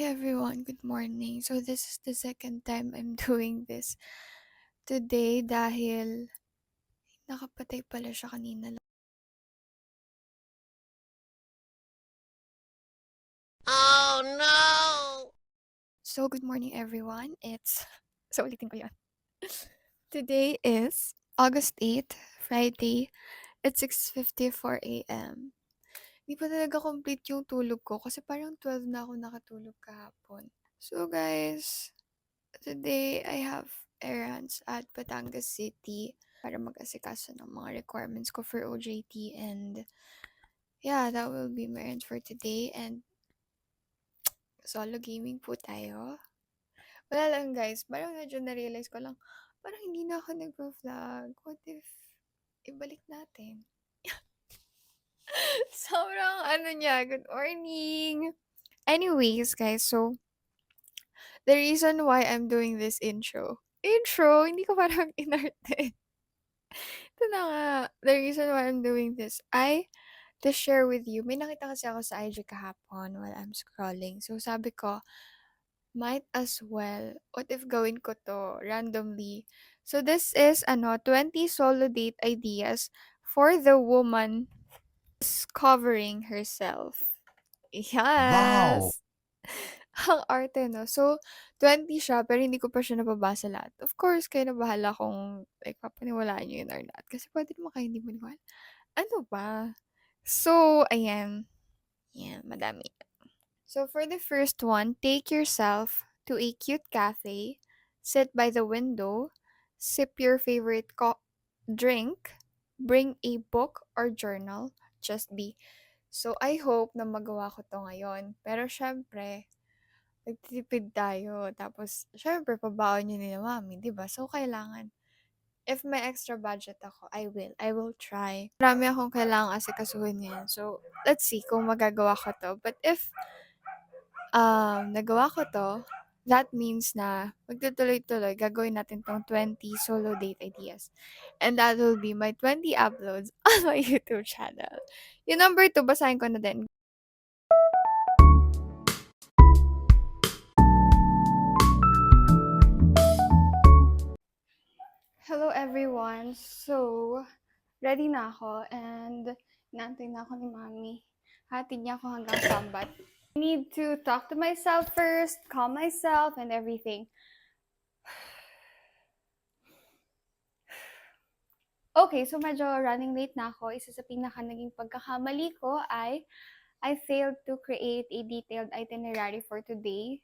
everyone, good morning. So this is the second time I'm doing this today dahil nakapatay pala siya kanina lang. Oh no! So good morning everyone. So ulitin ko 'yan. Today is August 8th, Friday. It's 6:54 a.m. Hindi pa talaga complete yung tulog ko kasi parang 12 na ako nakatulog kahapon. So guys, today I have errands at Batangas City para mag-asikaso ng mga requirements ko for OJT, and yeah, that will be my errands for today, and solo gaming po tayo. Wala lang guys, parang medyo na-realize ko lang, parang hindi na ako nag-vlog. What if ibalik natin? Sobrang ano niya, good morning! Anyways guys, so the reason why I'm doing this intro, hindi ko parang inarte. Ito na nga, the reason why I'm doing this ay to share with you. May nakita kasi ako sa IG kahapon while I'm scrolling. So sabi ko, might as well, what if gawin ko to randomly? So this is 20 solo date ideas for the woman discovering herself. Wow! Yes! Ang arte, no? So, 20 siya, pero hindi ko pa siya nababasa lahat. Of course, kayo na bahala kung, like, papaniwalaan nyo yun or not. Kasi pwede naman kayo hindi maniwala. Ano ba? So, ayan. Yan, madami. So, for the first one, take yourself to a cute cafe, sit by the window, sip your favorite drink, bring a book or journal, just be. So, I hope na magawa ko to ngayon. Pero, syempre, nagtitipid tayo. Tapos, syempre, pabaon yun ni mami, di ba? So, kailangan. If may extra budget ako, I will. I will try. Marami akong kailangang asikasuhin ngayon. So, let's see kung magagawa ko to. But if nagawa ko to, that means na magtutuloy-tuloy gagawin natin 'tong 20 solo date ideas. And that will be my 20 uploads on my YouTube channel. Yung number 2, basahin ko na din. Hello everyone! So, ready na ako and inaantay na ako ni mami. Hatid niya ako hanggang Sambat. I need to talk to myself first, calm myself, and everything. Okay, so medyo running late na ako. Isa sa pinaka naging pagkakamali ko ay I failed to create a detailed itinerary for today.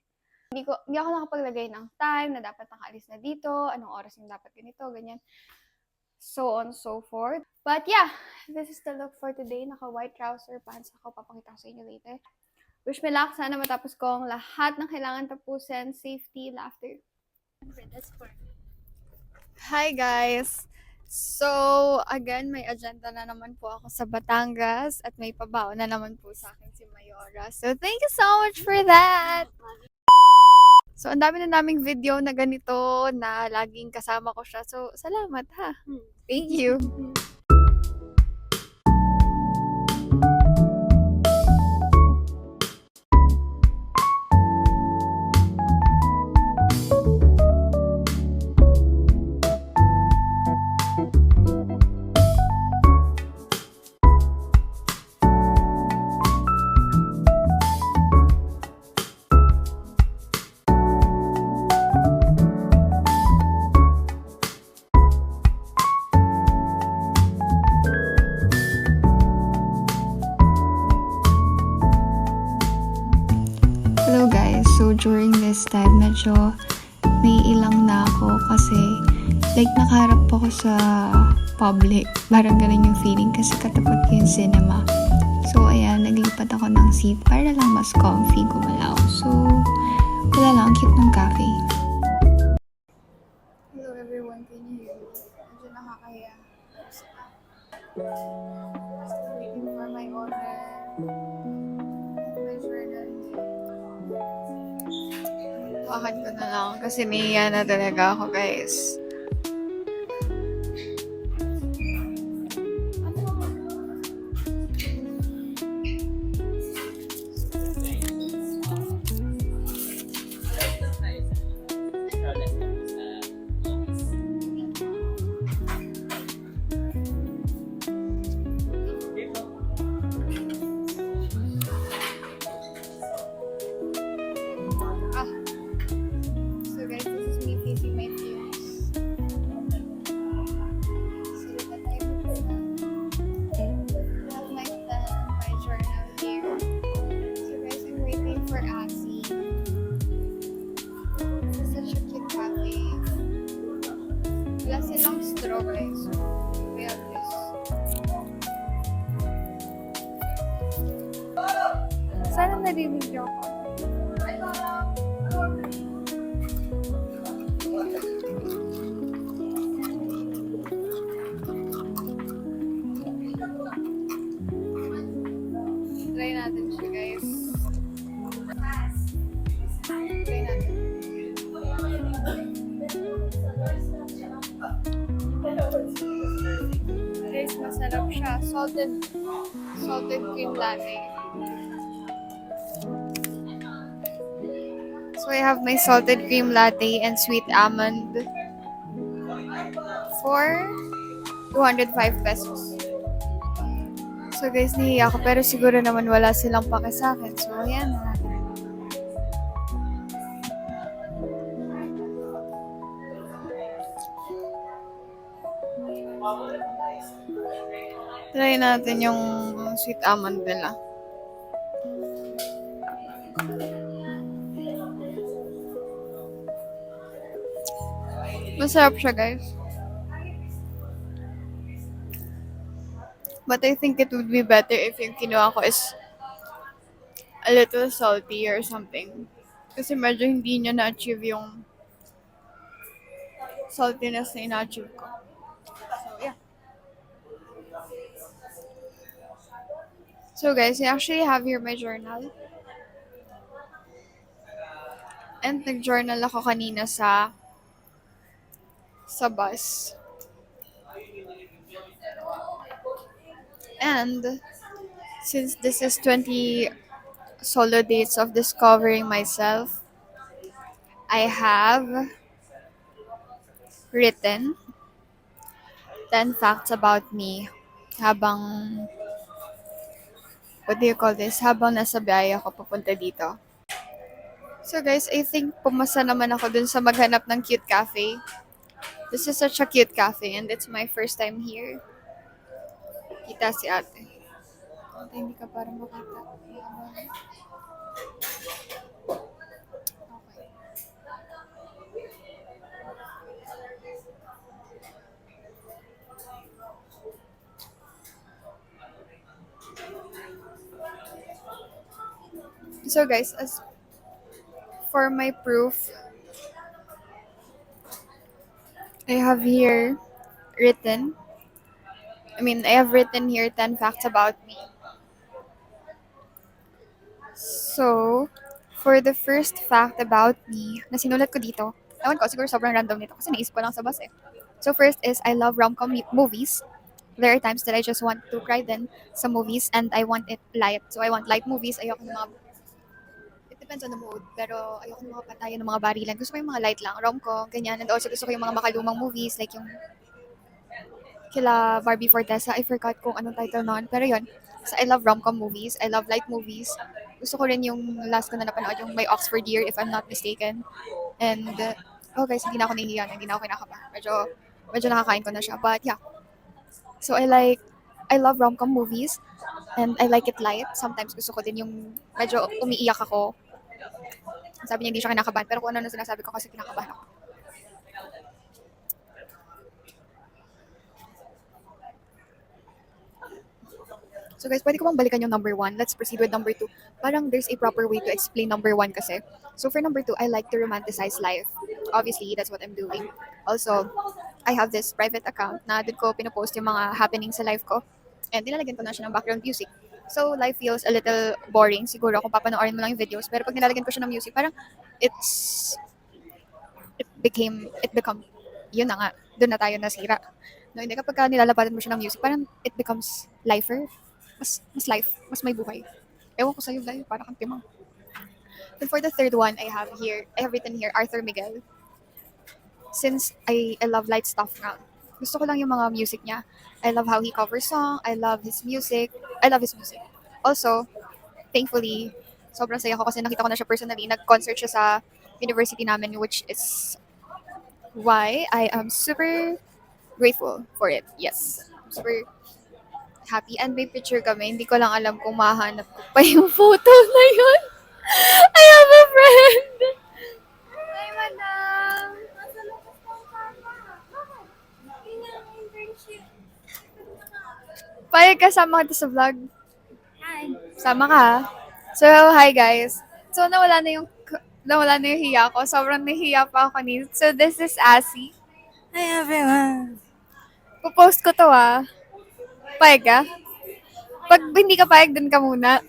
Hindi ako nakapaglagay ng time na dapat nakaalis na dito, anong oras yung dapat ganito, ganyan. So on, so forth. But yeah, this is the look for today. Naka-white trouser pants ako. Papakita ko sa inyo later. Wish me luck. Sana matapos ko ang lahat ng kailangan tapusin. Safety, laughter. Hi guys! So, again, may agenda na naman po ako sa Batangas at may pabaon na naman po sa akin si Mayora. So, thank you so much for that! So, ang dami na naming video na ganito na laging kasama ko siya. So, salamat ha! Thank you! Hello guys, so during this time medyo naiilang na ako kasi like nakaharap ako sa public. Parang ganun yung feeling kasi katapat ko yung cinema. So ayan, naglipat ako ng seat para lang mas comfy gumalaw. So wala lang, ang cute ng cafe. Hello everyone, can you hear me? Medyo nakakaya. Still waiting for my order. My journal. Bakit ko na lang kasi niya na talaga ako guys. guys. We have this. Sana narinig niyo ako. Try natin siya, guys. Try natin. Guys, masarap siya. Salted cream latte. So I have my salted cream latte and sweet almond for 205 pesos. So guys, nahiya ako pero siguro naman wala silang pake sa akin. So ayan na. Try natin yung sweet almond nila. Masarap siya, guys. But I think it would be better if yung kinuha ko is a little salty or something. Kasi medyo hindi niya na-achieve yung saltiness na ina-achieve ko. So, yeah. So, guys, I actually have here my journal. And nag-journal ako kanina sa bus. And since this is 20 solo dates of discovering myself, I have written 10 facts about me habang, what do you call this? Habang nasa biyahe ako papunta dito. So guys, I think pumasa naman ako dun sa maghanap ng cute cafe. This is such a cute cafe and it's my first time here. Kita si ate. Ate, hindi ka parang makita. Okay. So guys, as for my proof, I have here written, I have written here 10 facts about me. So, for the first fact about me, na sinulat ko dito, ewan ko, siguro sobrang random nito kasi naisip ko lang sa bus eh. So, first is, I love rom-com movies. There are times that I just want to cry then sa movies and I want it light. So, I want light movies. Ayoko ng mga, it depends on the mood, pero ayoko ng mga patayan ng mga barilan. Gusto ko yung mga light lang, rom-com, ganyan. And also, gusto ko yung mga makalumang movies, like yung kila Barbie Fortesa. I forgot kung anong title noon. Pero yun, so I love rom-com movies. I love light movies. Gusto ko rin yung last ko na napanood, yung My Oxford Year, if I'm not mistaken. And, oh guys, hindi na ako nahihiyan. Hindi na ako kinakaba. Medyo nakakain ko na siya. But yeah. So I love rom-com movies. And I like it light. Sometimes gusto ko din yung medyo umiiyak ako. Sabi niya hindi siya kinakabahan. Pero kung ano na sinasabi ko kasi kinakabahan ako. So guys, pwede ko bang balikan yung number 1? Let's proceed with number 2. Parang there's a proper way to explain number 1 kasi. So for number 2, I like to romanticize life. Obviously, that's what I'm doing. Also, I have this private account na doon ko pinopost yung mga happenings sa life ko. And nilalagyan ko na siya ng background music. So life feels a little boring siguro kung papanoorin mo lang yung videos. Pero pag nilalagyan ko siya ng music, parang it's, it become, yun na nga, doon na tayo nasira. No, hindi kapag nilalapatan mo siya ng music, parang it becomes lifer. Mas life, mas may buhay. Ewan ko sa'yo, dahil parang kang timang. And for the third one, I have written here, Arthur Miguel. Since I love light stuff na, gusto ko lang yung mga music niya. I love how he covers song. I love his music. Also, thankfully, sobrang saya ko kasi nakita ko na siya personally. Nag-concert siya sa university namin, which is why I am super grateful for it. Yes. Super happy. And may picture kami. Hindi ko lang alam kung mahanap ko pa yung photo na yun. I have a friend. Hi, madam. Payag ka, sama kita sa vlog. Hi. Sama ka, ha? So, hi guys. So, nawala na yung hiya ko. Sobrang nahiya pa ako kanina. So, this is Asi. Hi everyone. Pupost ko to, ah. Payag ka? Pag hindi ka payag, dun ka muna.